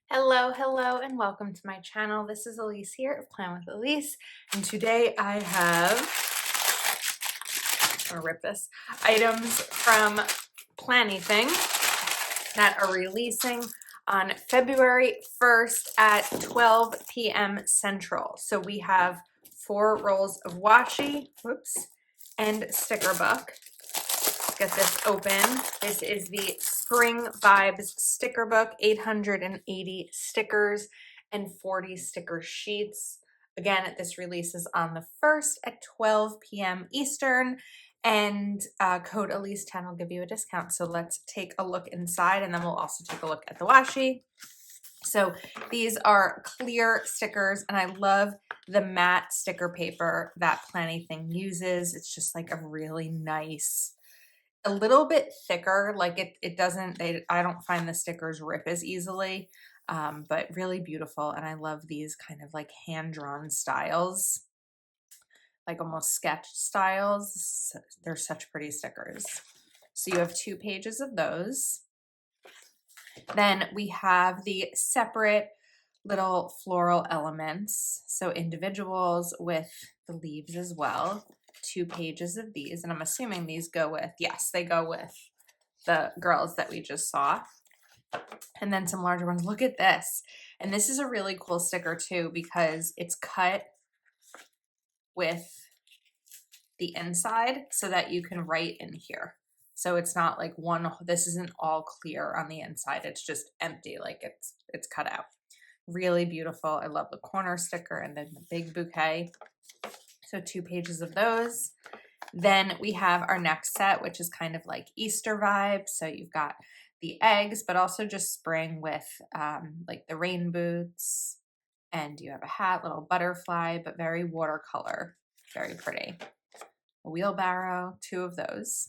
Hello, hello, and welcome to my channel. This is Elise here of Plan with Elise, and today I have, I'm gonna rip this, items from Planything that are releasing on February 1st at 12 p.m. Central. So we have 4 rolls of washi, whoops, and sticker book. Get this open. This is the Spring Vibes sticker book, 880 stickers and 40 sticker sheets. Again, this releases on the 1st at 12 p.m. Eastern, and code Elise10 will give you a discount. So let's take a look inside, and then we'll also take a look at the washi. So these are clear stickers, and I love the matte sticker paper that Planything uses. It's just like a really nice, a little bit thicker, like it doesn't, I don't find the stickers rip as easily, but really beautiful. And I love these kind of like hand-drawn styles, like almost sketch styles. They're such pretty stickers. So you have 2 pages of those. Then we have the separate little floral elements, so individuals with the leaves as well. 2 pages of these, and I'm assuming these go with, yes, they go with the girls that we just saw. And then some larger ones. Look at this. And this is a really cool sticker too, because it's cut with the inside so that you can write in here. So it's not like one, this isn't all clear on the inside. It's just empty, like it's cut out. Really beautiful. I love the corner sticker and then the big bouquet. So 2 pages of those. Then we have our next set, which is kind of like Easter vibes. So you've got the eggs, but also just spring with like the rain boots. And you have a hat, little butterfly, but very watercolor. Very pretty. A wheelbarrow, 2 of those.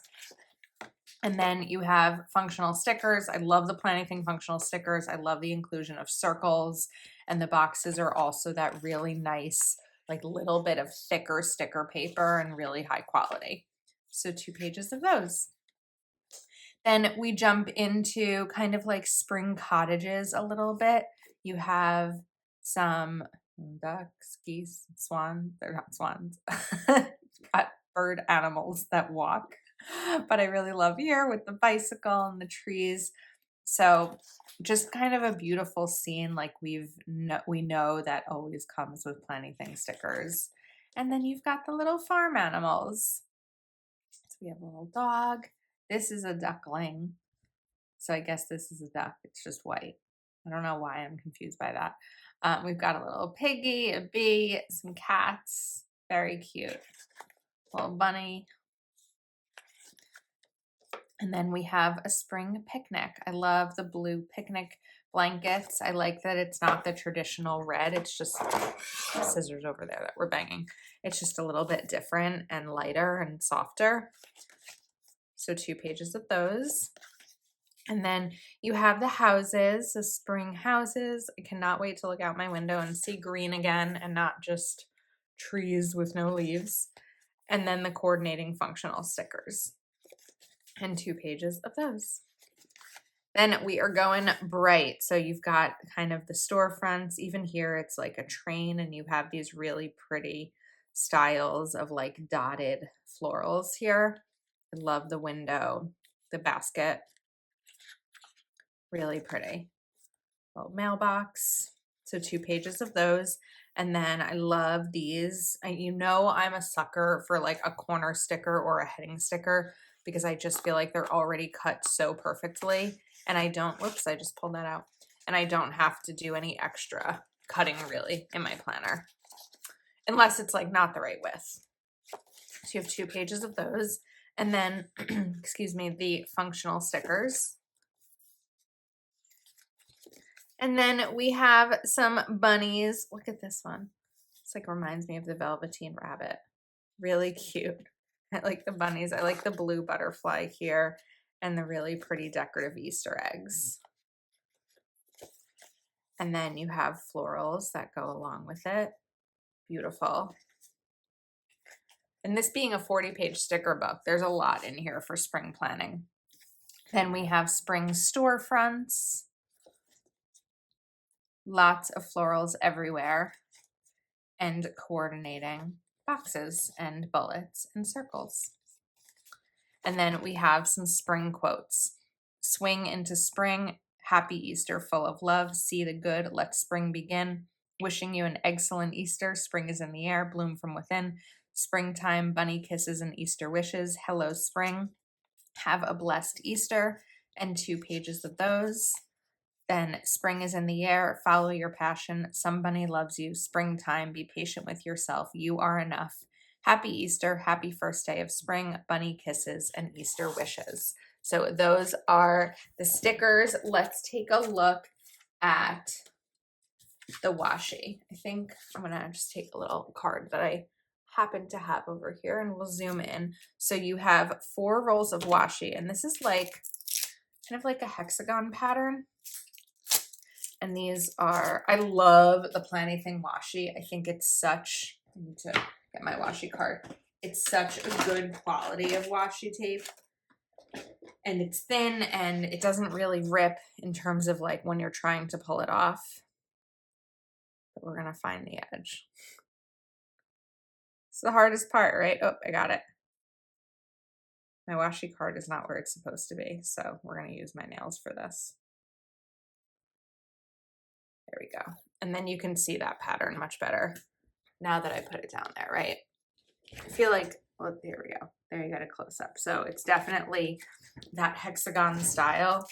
And then you have functional stickers. I love the Planything functional stickers. I love the inclusion of circles. And the boxes are also that really nice, like little bit of thicker sticker paper and really high quality. So 2 pages of those. Then we jump into kind of like spring cottages a little bit. You have some ducks, geese, swans. They're not swans. Got bird animals that walk. But I really love here with the bicycle and the trees. So just kind of a beautiful scene, like we know that always comes with Planything stickers. And then you've got the little farm animals. So we have a little dog. This is a duckling. So I guess this is a duck. It's just white. I don't know why I'm confused by that. We've got a little piggy, a bee, some cats. Very cute. Little bunny. And then we have a spring picnic. I love the blue picnic blankets. I like that it's not the traditional red. It's just scissors over there that we're banging. It's just a little bit different and lighter and softer. So 2 pages of those. And then you have the houses, the spring houses. I cannot wait to look out my window and see green again and not just trees with no leaves. And then the coordinating functional stickers. And 2 pages of those. Then we are going bright. So you've got kind of the storefronts. Even here, it's like a train, and you have these really pretty styles of like dotted florals here. I love the window, the basket. Really pretty. Little mailbox. So 2 pages of those. And then I love these. You know, I'm a sucker for like a corner sticker or a heading sticker, because I just feel like they're already cut so perfectly. And I don't, whoops, I just pulled that out. And I don't have to do any extra cutting really in my planner, unless it's like not the right width. So you have 2 pages of those. And then, excuse me, the functional stickers. And then we have some bunnies. Look at this one. It's like reminds me of the Velveteen Rabbit. Really cute. I like the bunnies. I like the blue butterfly here and the really pretty decorative Easter eggs. And then you have florals that go along with it. Beautiful. And this being a 40-page sticker book, there's a lot in here for spring planning. Then we have spring storefronts. lots of florals everywhere, and coordinating boxes and bullets and circles. And then we have some spring quotes. Swing into spring, happy Easter full of love, see the good, let spring begin. Wishing you an excellent Easter, spring is in the air, bloom from within. Springtime, bunny kisses and Easter wishes, hello spring. Have a blessed Easter, and 2 pages of those. Then spring is in the air, follow your passion, somebody loves you, springtime, be patient with yourself, you are enough. Happy Easter, happy first day of spring, bunny kisses and Easter wishes. So those are the stickers. Let's take a look at the washi. I think I'm gonna just take a little card that I happen to have over here and we'll zoom in. So you have 4 rolls of washi, and this is like kind of like a hexagon pattern. And these are, I love the Planything washi. I think it's such, I need to get my washi card. It's such a good quality of washi tape. And it's thin and it doesn't really rip in terms of like when you're trying to pull it off. But we're gonna find the edge. It's the hardest part, right? Oh, I got it. My washi card is not where it's supposed to be, so we're gonna use my nails for this. There we go. And then you can see that pattern much better now that I put it down there, right? I feel like, well, there we go. There you got a close up. So it's definitely that hexagon style.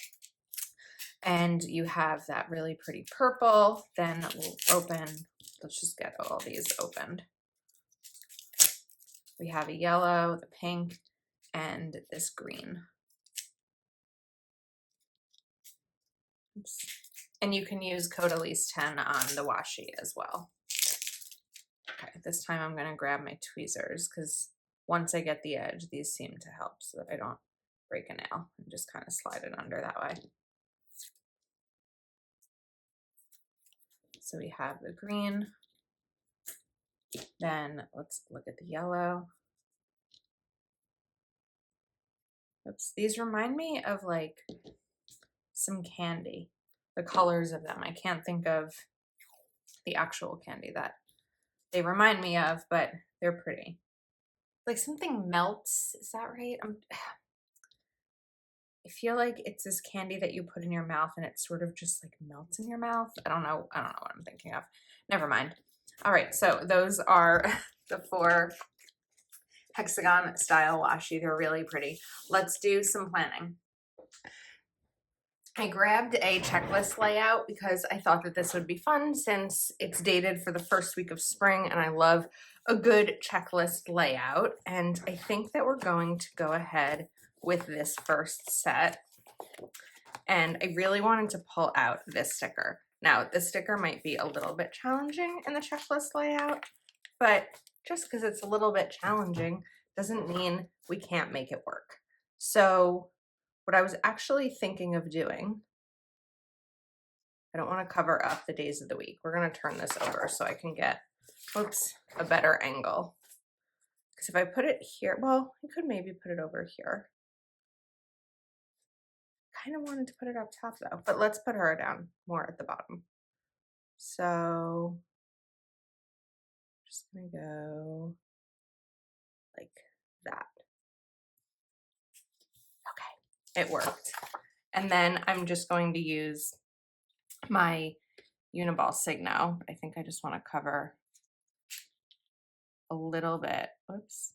And you have that really pretty purple. Then we'll open, let's just get all these opened. We have a yellow, the pink, and this green. Oops. And you can use code Elise 10 on the washi as well. Okay, this time I'm gonna grab my tweezers because once I get the edge, these seem to help so that I don't break a nail and just kind of slide it under that way. So we have the green, then let's look at the yellow. Oops, these remind me of like some candy, the colors of them. I can't think of the actual candy that they remind me of, but they're pretty. Like something melts, is that right? I feel like it's this candy that you put in your mouth and it sort of just like melts in your mouth. I don't know what I'm thinking of. Never mind. All right, so those are the 4 hexagon style washi. They're really pretty. Let's do some planning. I grabbed a checklist layout because I thought that this would be fun since it's dated for the first week of spring and I love a good checklist layout. And I think that we're going to go ahead with this first set. And I really wanted to pull out this sticker. Now, this sticker might be a little bit challenging in the checklist layout, but just because it's a little bit challenging doesn't mean we can't make it work. So what I was actually thinking of doing, I don't want to cover up the days of the week. We're going to turn this over so I can get, oops, a better angle. Because if I put it here, well, I could maybe put it over here. Kind of wanted to put it up top though, but let's put her down more at the bottom. So just going to go like that. Okay, it worked. And then I'm just going to use my Uniball Signo. I think I just want to cover a little bit, oops,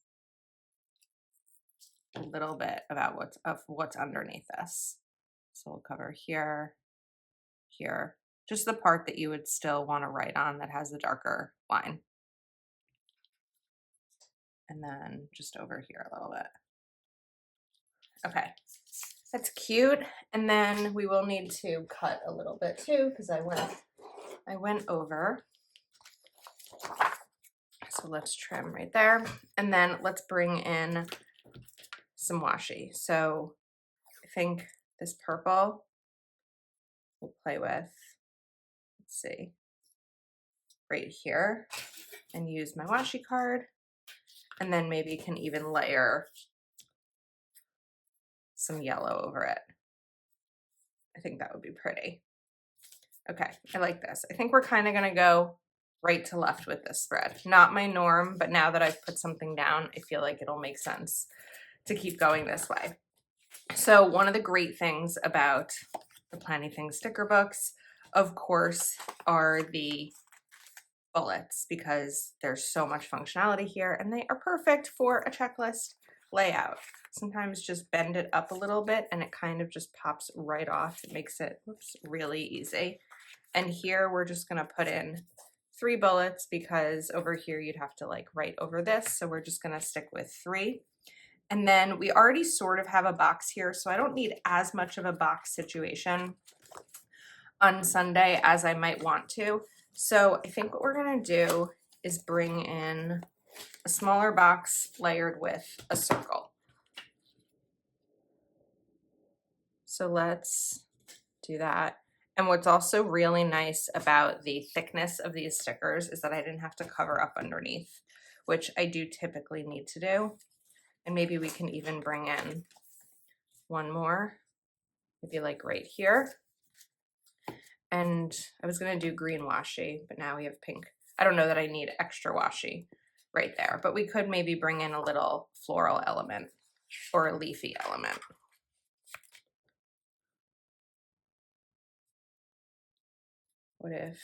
a little bit about what's underneath this. So we'll cover here, here, just the part that you would still want to write on that has the darker line. And then just over here a little bit. Okay, that's cute. And then we will need to cut a little bit too because I went over. So let's trim right there. And then let's bring in some washi. So I think this purple we'll play with, let's see, right here and use my washi card. And then maybe can even layer some yellow over it. I think that would be pretty. Okay, I like this. I think we're kind of gonna go right to left with this spread. Not my norm, but now that I've put something down, I feel like it'll make sense to keep going this way. So one of the great things about the Planything sticker books, of course, are the bullets, because there's so much functionality here and they are perfect for a checklist layout. Sometimes just bend it up a little bit and it kind of just pops right off. It makes it really easy. And here we're just gonna put in 3 bullets because over here you'd have to like write over this. So we're just gonna stick with 3. And then we already sort of have a box here, so I don't need as much of a box situation on Sunday as I might want to. So I think what we're gonna do is bring in a smaller box layered with a circle. So let's do that. And what's also really nice about the thickness of these stickers is that I didn't have to cover up underneath, which I do typically need to do. And maybe we can even bring in one more, maybe like right here. And I was gonna do green washi, but now we have pink. I don't know that I need extra washi right there, but we could maybe bring in a little floral element or a leafy element. What if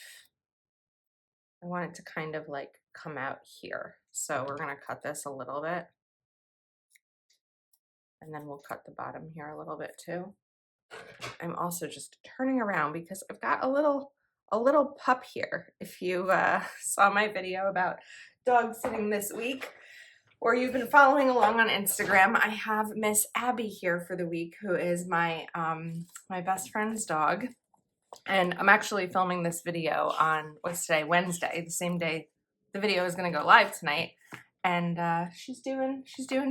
I want it to kind of like come out here? So we're gonna cut this a little bit. And then we'll cut the bottom here a little bit too. I'm also just turning around because I've got a little pup here. If you saw my video about dog sitting this week, or you've been following along on Instagram, I have Miss Abby here for the week, who is my my best friend's dog. And I'm actually filming this video on, what's today, Wednesday, the same day the video is gonna go live tonight. And she's doing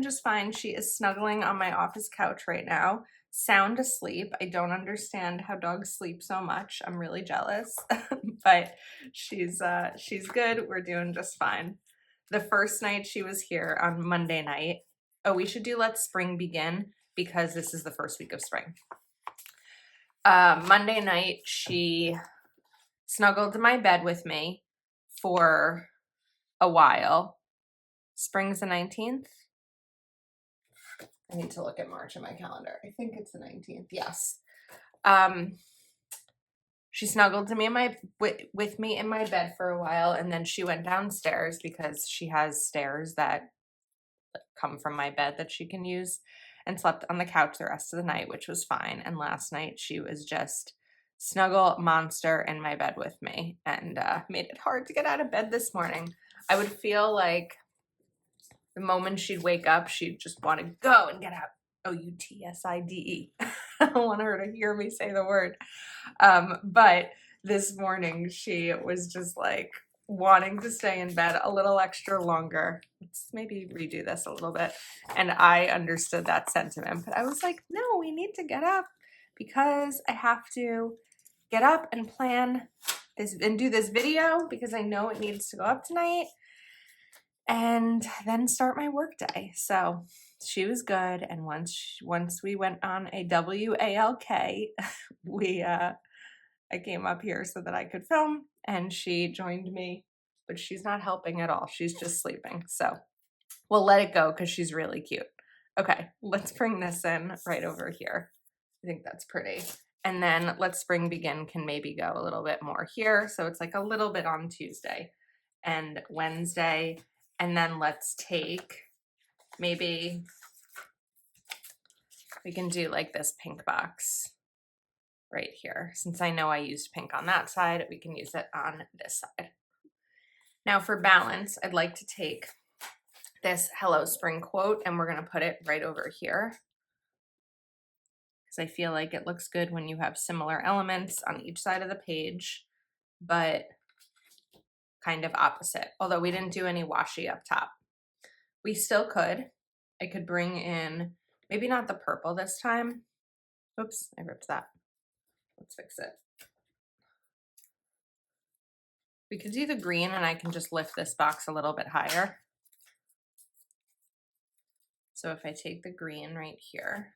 just fine. She is snuggling on my office couch right now, sound asleep. I don't understand how dogs sleep so much. I'm really jealous, but she's good. We're doing just fine. The first night she was here on Monday night. Oh, we should do Let Spring Begin because this is the first week of spring. Monday night she snuggled to my bed with me for a while. Spring's the 19th. I need to look at March in my calendar. I think it's the 19th. Yes. She snuggled to me in my with me in my bed for a while, and then she went downstairs because she has stairs that come from my bed that she can use, and slept on the couch the rest of the night, which was fine. And last night she was just snuggle monster in my bed with me, and made it hard to get out of bed this morning. I would feel like the moment she'd wake up, she'd just want to go and get out. O-U-T-S-I-D-E. I don't want her to hear me say the word. But this morning she was just like wanting to stay in bed a little extra longer. Let's maybe redo this a little bit. And I understood that sentiment, but I was like, no, we need to get up because I have to get up and plan this and do this video because I know it needs to go up tonight, and then start my work day. So she was good. And once we went on a WALK, I came up here so that I could film, and she joined me, but she's not helping at all. She's just sleeping. So we'll let it go because she's really cute. Okay, let's bring this in right over here. I think that's pretty. And then Let Spring Begin can maybe go a little bit more here. So it's like a little bit on Tuesday and Wednesday. And then let's take, maybe we can do like this pink box right here. Since I know I used pink on that side, we can use it on this side. Now for balance, I'd like to take this Hello Spring quote and we're gonna put it right over here, because I feel like it looks good when you have similar elements on each side of the page, but kind of opposite. Although we didn't do any washi up top. We still could. I could bring in, maybe not the purple this time. Oops, I ripped that. Let's fix it. We could do the green and I can just lift this box a little bit higher. So if I take the green right here,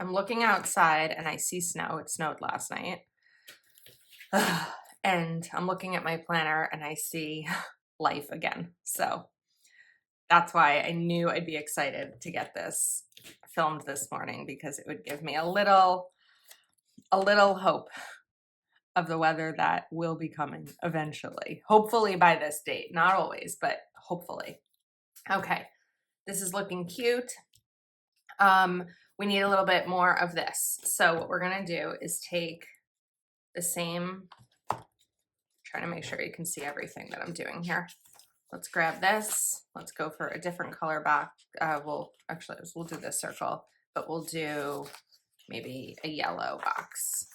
I'm looking outside and I see snow. It snowed last night. And I'm looking at my planner and I see life again. So that's why I knew I'd be excited to get this filmed this morning, because it would give me a little hope of the weather that will be coming eventually. Hopefully by this date, not always, but hopefully. Okay, this is looking cute. We need a little bit more of this. So what we're gonna do is take the same, trying to make sure you can see everything that I'm doing here. Let's grab this. Let's go for a different color box. We'll do this circle, but we'll do maybe a yellow box.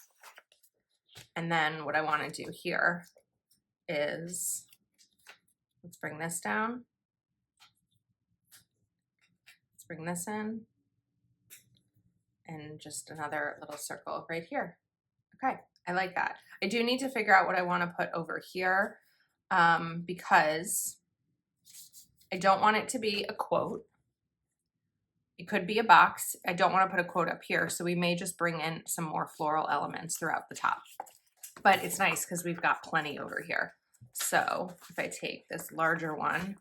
And then what I want to do here is, let's bring this down. Let's bring this in. And just another little circle right here. Okay, I like that. I do need to figure out what I want to put over here, because I don't want it to be a quote. It could be a box. I don't want to put a quote up here, so we may just bring in some more floral elements throughout the top. But it's nice because we've got plenty over here. So if I take this larger one,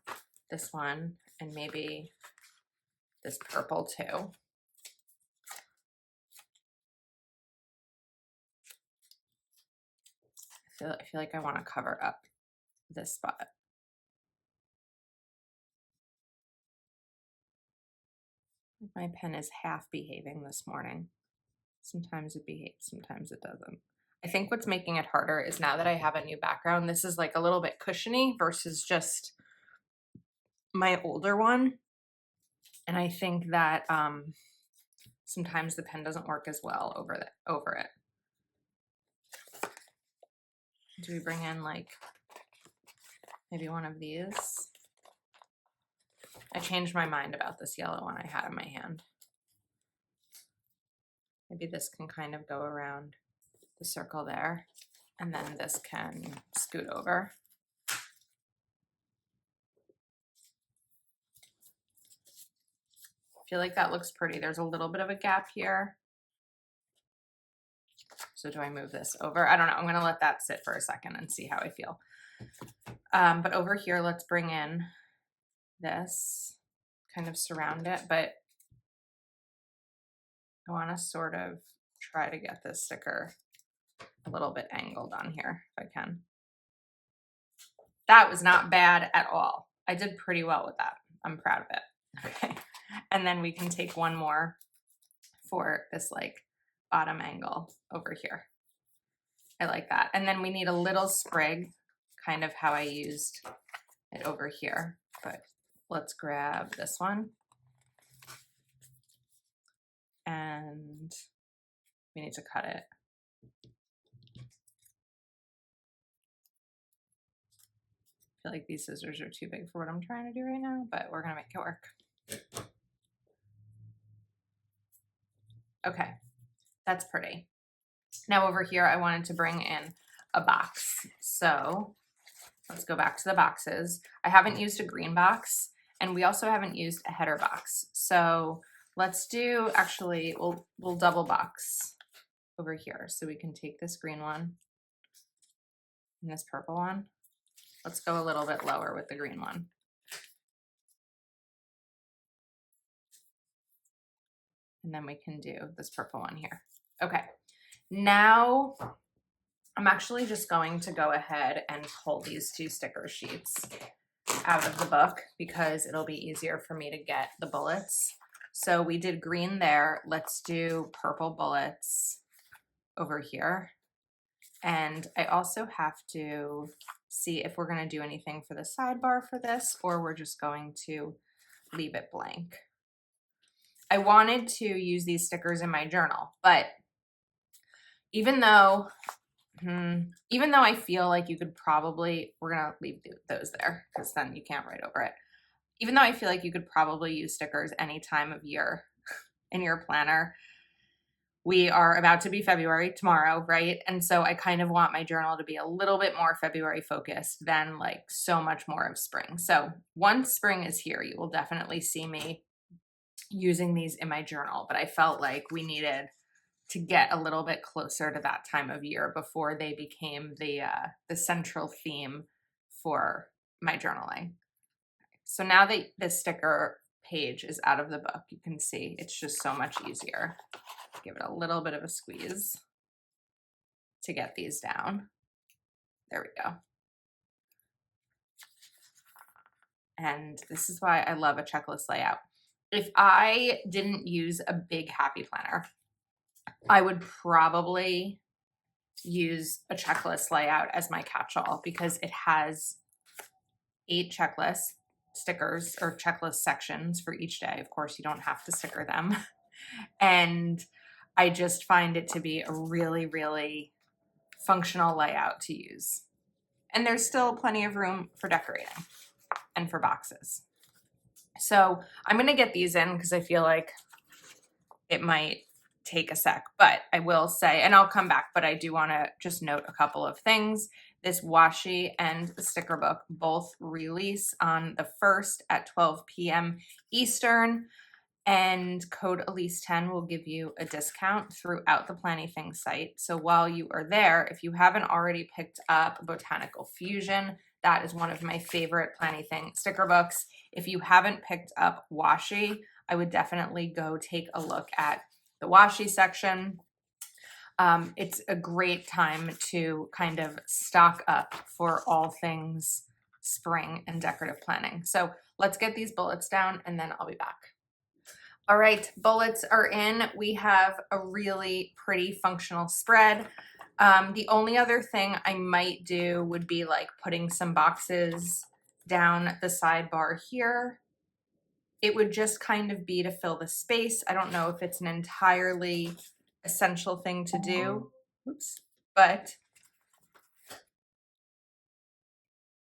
this one, and maybe this purple too. I feel like I want to cover up this spot. My pen is half behaving this morning. Sometimes it behaves, sometimes it doesn't. I think what's making it harder is now that I have a new background, this is like a little bit cushiony versus just my older one. And I think that sometimes the pen doesn't work as well over it. Do we bring in like maybe one of these? I changed my mind about this yellow one I had in my hand. Maybe this can kind of go around the circle there, and then this can scoot over. I feel like that looks pretty. There's a little bit of a gap here. So do I move this over? I don't know. I'm going to let that sit for a second and see how I feel. But over here, let's bring in this, kind of surround it, but I want to sort of try to get this sticker a little bit angled on here if I can. That was not bad at all. I did pretty well with that. I'm proud of it. Okay. And then we can take one more for this like bottom angle over here. I like that. And then we need a little sprig, kind of how I used it over here, but let's grab this one. And we need to cut it. I feel like these scissors are too big for what I'm trying to do right now, but we're gonna make it work. Okay, that's pretty. Now over here, I wanted to bring in a box. So let's go back to the boxes. I haven't used a green box, and we also haven't used a header box. So let's do, actually, we'll double box over here. So we can take this green one and this purple one. Let's go a little bit lower with the green one. And then we can do this purple one here. Okay, now I'm actually just going to go ahead and pull these two sticker sheets out of the book because it'll be easier for me to get the bullets. So we did green there. Let's do purple bullets over here. And I also have to see if we're going to do anything for the sidebar for this, or we're just going to leave it blank. I wanted to use these stickers in my journal, but even though I feel like you could probably, we're going to leave those there because then you can't write over it. Even though I feel like you could probably use stickers any time of year in your planner, we are about to be February tomorrow, right? And so I kind of want my journal to be a little bit more February focused than like so much more of spring. So once spring is here, you will definitely see me using these in my journal, but I felt like we needed to get a little bit closer to that time of year before they became the central theme for my journaling. So now that the sticker page is out of the book, you can see it's just so much easier. Give it a little bit of a squeeze to get these down. There we go. And this is why I love a checklist layout. If I didn't use a big happy planner, I would probably use a checklist layout as my catch-all because it has 8 checklist stickers or checklist sections for each day. Of course, you don't have to sticker them. And I just find it to be a really, really functional layout to use. And there's still plenty of room for decorating and for boxes. So I'm going to get these in because I feel like it might take a sec, but I will say, and I'll come back, but I do want to just note a couple of things. This washi and the sticker book both release on the 1st at 12 p.m. Eastern, and code Elise10 will give you a discount throughout the Planything site. So while you are there, if you haven't already picked up Botanical Fusion, that is one of my favorite Planything sticker books. If you haven't picked up Washi, I would definitely go take a look at the Washi section. It's a great time to kind of stock up for all things spring and decorative planning. So let's get these bullets down and then I'll be back. All right, bullets are in. We have a really pretty functional spread. The only other thing I might do would be like putting some boxes down the sidebar here. It would just kind of be to fill the space. I don't know if it's an entirely essential thing to do, but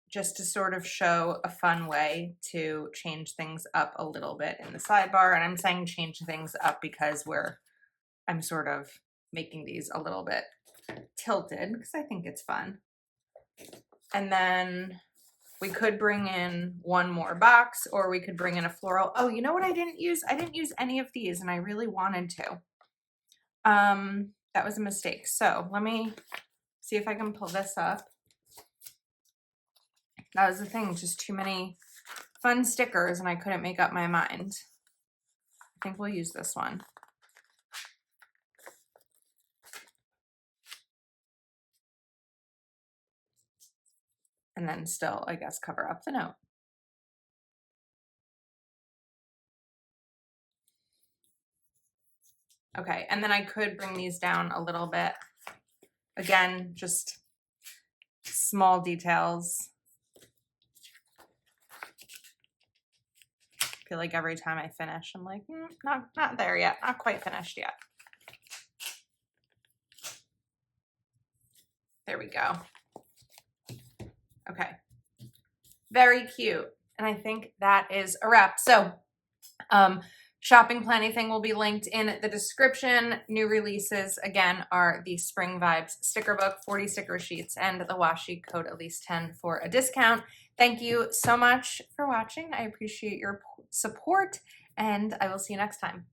just to sort of show a fun way to change things up a little bit in the sidebar. And I'm saying change things up because I'm sort of making these a little bit tilted because I think it's fun. And then we could bring in one more box, or we could bring in a floral. Oh, you know what I didn't use? I didn't use any of these and I really wanted to. That was a mistake. So let me see if I can pull this up. That was the thing, just too many fun stickers and I couldn't make up my mind. I think we'll use this one. And then still, I guess, cover up the note. Okay, and then I could bring these down a little bit. Again, just small details. I feel like every time I finish, I'm like, not there yet, not quite finished yet. There we go. Okay, very cute. And I think that is a wrap. So shopping Planything will be linked in the description. New releases, again, are the Spring Vibes sticker book, 40 sticker sheets, and the Washi code Elise10 for a discount. Thank you so much for watching. I appreciate your support, and I will see you next time.